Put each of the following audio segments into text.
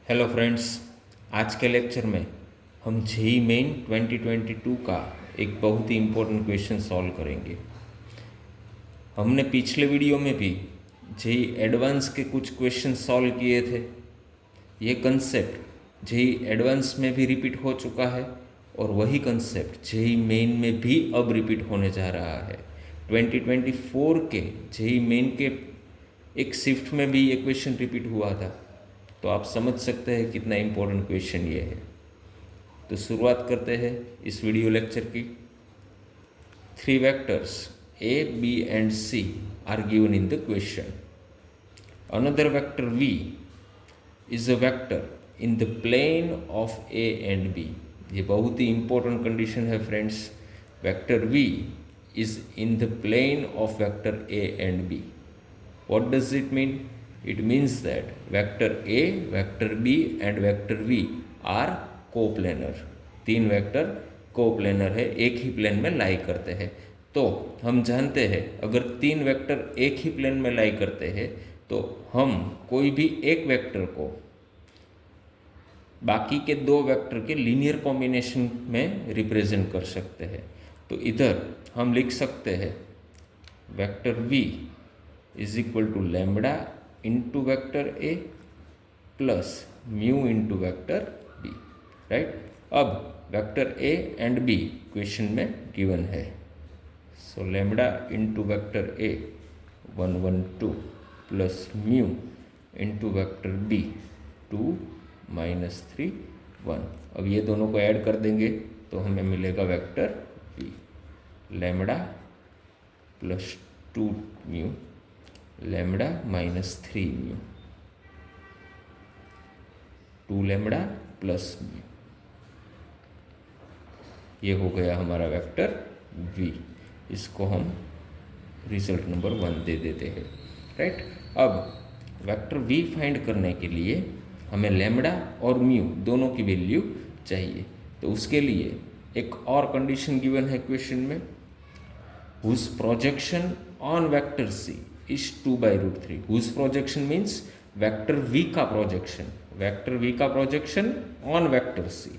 Hello friends, आज के lecture में हम जेई मेन 2022 का एक बहुत ही इम्पोर्टेंट क्वेश्चन सॉल्व करेंगे। हमने पिछले वीडियो में भी जेई एडवांस के कुछ क्वेश्चन सॉल्व किए थे। ये कंसेप्ट जेई एडवांस में भी रिपीट हो चुका है और वही कंसेप्ट जेई मेन में भी अब रिपीट होने जा रहा है। 2024 के जेई मेन के एक शिफ्ट में भी ये क्वेश्चन रिपीट हुआ था, तो आप समझ सकते हैं कितना इम्पोर्टेंट क्वेश्चन ये है। तो शुरुआत करते हैं इस वीडियो लेक्चर की। 3 vectors a, b and c are given in the question. Another vector v is a vector in the plane of a and b. ये बहुत ही इम्पोर्टेंट कंडीशन है friends. Vector v is in the plane of vector a and b. What does it mean? It means that vector A, vector B and vector V are coplanar. 3 vector coplanar है, एक ही plane में लाई करते हैं। तो हम जानते हैं अगर 3 वेक्टर एक ही प्लेन में लाई करते हैं तो हम कोई भी एक वेक्टर को बाकी के 2 वेक्टर के लीनियर कॉम्बिनेशन में रिप्रेजेंट कर सकते हैं। तो इधर हम लिख सकते हैं vector V is equal to lambda into vector A plus mu into vector B, right. अब vector A and B question में गिवन है। So lambda into vector A 1 1 2 plus mu into vector B 2 -3 1। अब ये दोनों को add कर देंगे तो हमें मिलेगा vector b lambda plus 2 mu lambda -3 mu 2 lambda plus mu. ये हो गया हमारा वेक्टर v। इसको हम रिजल्ट नंबर 1 दे देते हैं, राइट। अब वेक्टर v फाइंड करने के लिए हमें लैम्बडा और म्यू दोनों की वैल्यू चाहिए। तो उसके लिए एक और कंडीशन गिवन है क्वेश्चन में, whose projection on vector c is 2/√3। whose projection means vector v का प्रोजेक्शन, वेक्टर v का प्रोजेक्शन ऑन वेक्टर c।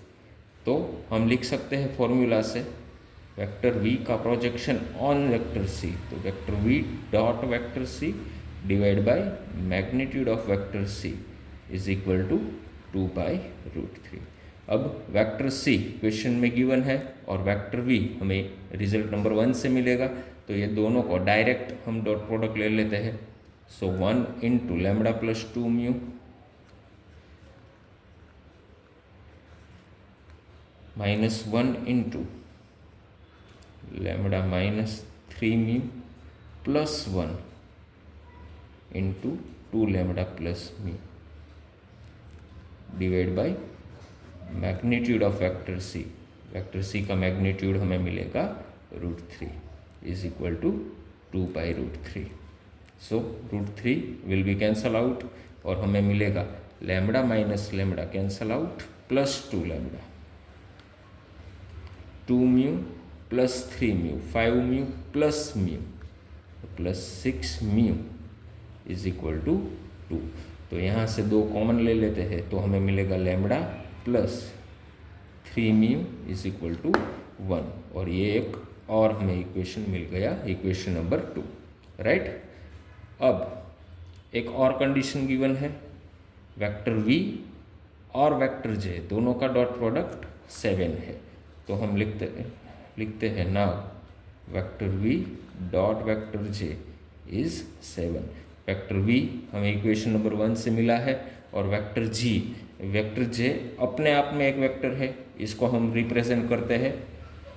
तो हम लिख सकते हैं फॉर्मूला से वेक्टर v का प्रोजेक्शन ऑन वेक्टर c, तो vector v dot vector c divide by magnitude of vector c is equal to 2/√3। अब वेक्टर c क्वेश्चन में गिवन है और वेक्टर v हमें रिजल्ट नंबर 1 से मिलेगा। तो ये दोनों को डायरेक्ट हम डॉट प्रोडक्ट ले लेते हैं। So 1 into lambda plus 2 mu -1 into lambda -3 mu plus 1 into 2 lambda plus mu divide by magnitude of vector c. Vector c का मैग्नीट्यूड हमें मिलेगा √3 is equal to 2/√3। So √3 will be cancel out और हमें मिलेगा lambda minus lambda cancel out plus 2 lambda 2 mu plus 3 mu 5 mu plus mu plus 6 mu is equal to 2। तो यहाँ से 2 common ले लेते हैं तो हमें मिलेगा lambda plus 3 mu is equal to 1 और ये एक और हमें इक्वेशन मिल गया, इक्वेशन नंबर 2, राइट। अब एक और कंडीशन गिवन है, वेक्टर v और वेक्टर j दोनों का डॉट प्रोडक्ट 7 है। तो हम लिखते हैं now vector v dot vector j is 7। Vector v हमें इक्वेशन नंबर 1 से मिला है और वेक्टर j अपने आप में एक वेक्टर है, इसको हम रिप्रेजेंट करते हैं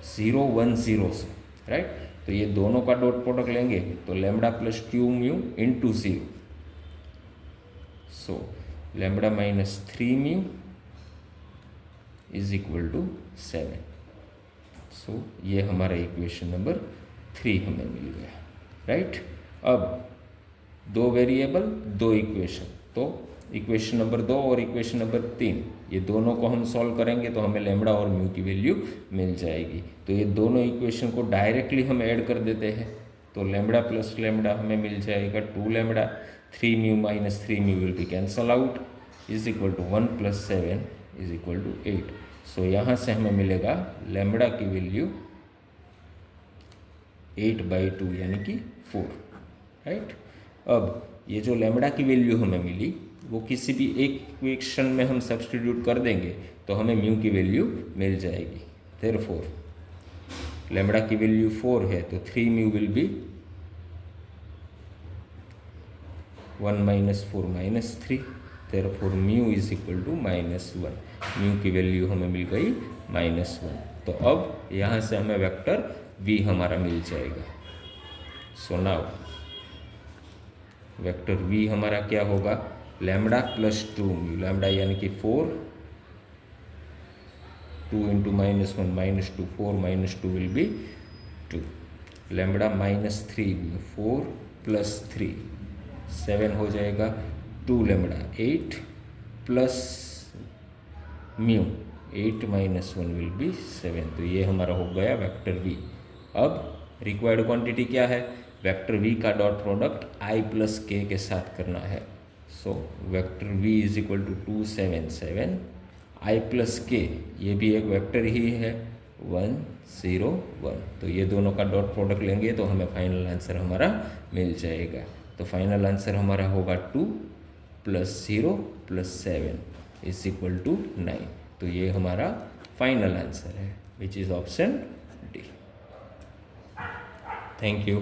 0 1 0 से, राइट। तो ये दोनों का डॉट प्रोडक्ट लेंगे तो lambda plus 2 mu into 0, so lambda -3 mu is equal to 7। So ये हमारा इक्वेशन नंबर 3 हमें मिल गया, राइट। अब 2 वेरिएबल 2 इक्वेशन, तो इक्वेशन नंबर 2 और इक्वेशन नंबर 3 ये दोनों को हम सॉल्व करेंगे तो हमें लैम्बडा और म्यू की वैल्यू मिल जाएगी। तो ये दोनों इक्वेशन को डायरेक्टली हम ऐड कर देते हैं तो लैम्बडा प्लस लैम्बडा हमें मिल जाएगा 2 lambda 3 mu -3 mu will be cancel out is equal to 1 + 7 is equal to 8। So यहाँ से हमें मिलेगा लैम्बडा की वैल्यू 8/2 यानी कि 4, राइट। अब ये जो लैम्बडा की वैल्यू हमें मिली वो किसी भी एक इक्वेशन में हम सब्सटीट्यूट कर देंगे तो हमें म्यू की वैल्यू मिल जाएगी। देयरफॉर लैम्बडा की वैल्यू 4 है तो 3 mu will be 1 - 4 - 3। Therefore mu is equal to -1। Mu की वैल्यू हमें मिल गई -1। तो अब यहाँ से हमें वेक्टर v हमारा मिल जाएगा। सो नाउ वेक्टर v हमारा क्या होगा, लैम्बडा + 2 म्यू, लैम्बडा यानी कि 4, 2 × -1 - 2, 4 - 2 विल बी 2। लैम्बडा -3 म्यू, 4 + 3 7 हो जाएगा। 2 lambda 8 plus mu 8 - 1 will be 7। तो ये हमारा हो गया वेक्टर v। अब रिक्वायर्ड क्वांटिटी क्या है, वेक्टर v का डॉट प्रोडक्ट i + k के साथ करना है। So vector v is equal to 2 7 7 i + k, ये भी एक वेक्टर ही है 1 0 1। तो ये दोनों का डॉट प्रोडक्ट लेंगे तो हमें फाइनल आंसर हमारा मिल जाएगा। तो फाइनल आंसर हमारा होगा 2 + 0 + 7 इज इक्वल टू 9। तो ये हमारा फाइनल आंसर है which is option D. Thank you.